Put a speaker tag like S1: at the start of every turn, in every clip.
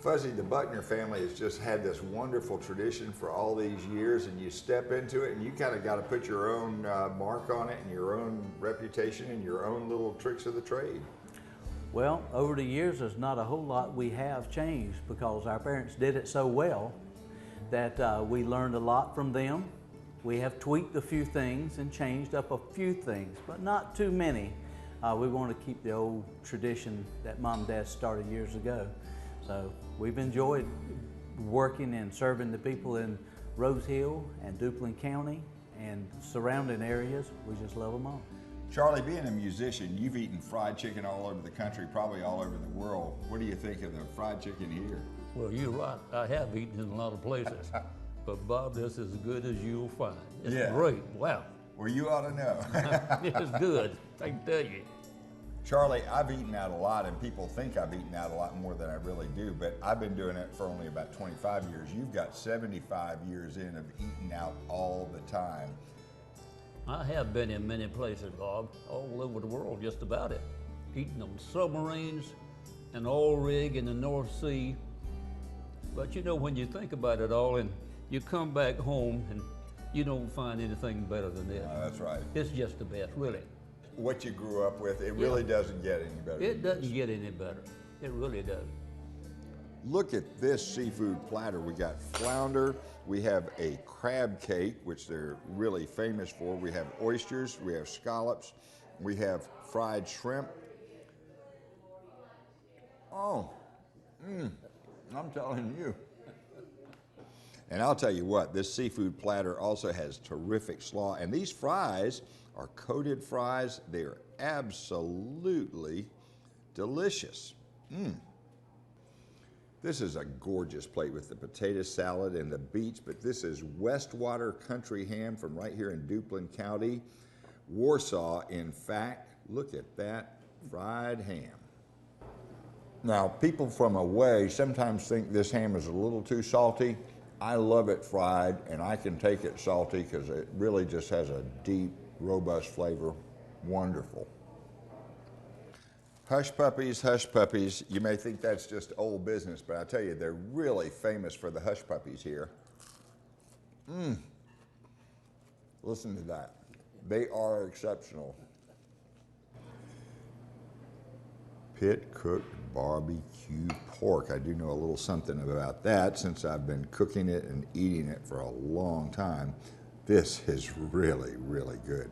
S1: Fuzzy, the Buckner family has just had this wonderful tradition for all these years, and you step into it and you kind of got to put your own mark on it and your own reputation and your own little tricks of the trade.
S2: Well, over the years, there's not a whole lot we have changed because our parents did it so well that we learned a lot from them. We have tweaked a few things and changed up a few things, but not too many. We want to keep the old tradition that Mom and Dad started years ago. So we've enjoyed working and serving the people in Rose Hill and Duplin County and surrounding areas. We just love them all.
S1: Charlie, being a musician, you've eaten fried chicken all over the country, probably all over the world. What do you think of the fried chicken here?
S3: Well, you're right. I have eaten in a lot of places. But Bob, this is as good as you'll find. It's great. Wow.
S1: Well, you ought to know.
S3: It's good, I can tell you.
S1: Charlie, I've eaten out a lot, and people think I've eaten out a lot more than I really do, but I've been doing it for only about 25 years. You've got 75 years in of eating out all the time.
S3: I have been in many places, Bob, all over the world, just about it. Eating on submarines, an oil rig in the North Sea. But you know, when you think about it all and you come back home and you don't find anything better than this.
S1: That's right.
S3: It's just the best, really.
S1: What you grew up with, it really doesn't get any better.
S3: It doesn't get any better. It really doesn't.
S1: Look at this seafood platter. We got flounder, we have a crab cake, which they're really famous for. We have oysters, we have scallops, we have fried shrimp. Oh, I'm telling you. And I'll tell you what, this seafood platter also has terrific slaw, and these fries are coated fries. They are absolutely delicious. This is a gorgeous plate with the potato salad and the beets, but this is Westwater Country Ham from right here in Duplin County, Warsaw, in fact. Look at that fried ham. Now, people from away sometimes think this ham is a little too salty. I love it fried, and I can take it salty because it really just has a deep, robust flavor. Wonderful. Hush puppies, you may think that's just old business, but I tell you, they're really famous for the hush puppies here. Listen to that. They are exceptional. Pit cooked barbecue pork. I do know a little something about that since I've been cooking it and eating it for a long time. This is really, really good.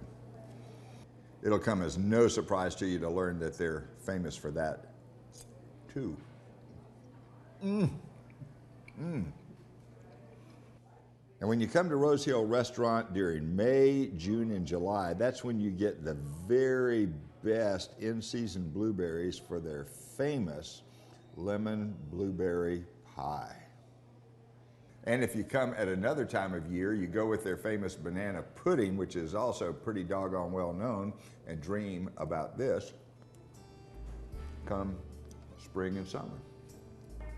S1: It'll come as no surprise to you to learn that they're famous for that too. And when you come to Rose Hill Restaurant during May, June, and July, that's when you get the very best in-season blueberries for their famous lemon blueberry pie. And if you come at another time of year, you go with their famous banana pudding, which is also pretty doggone well known, and dream about this come spring and summer.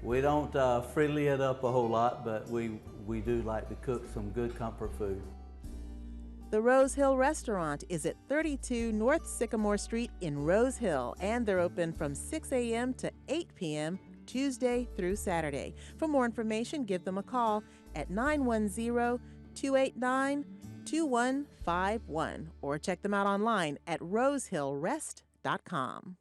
S2: We don't freely it up a whole lot, but we do like to cook some good comfort food.
S4: The Rose Hill Restaurant is at 32 North Sycamore Street in Rose Hill, and they're open from 6 a.m. to 8 p.m. Tuesday through Saturday. For more information, give them a call at 910-289-2151 or check them out online at rosehillrest.com.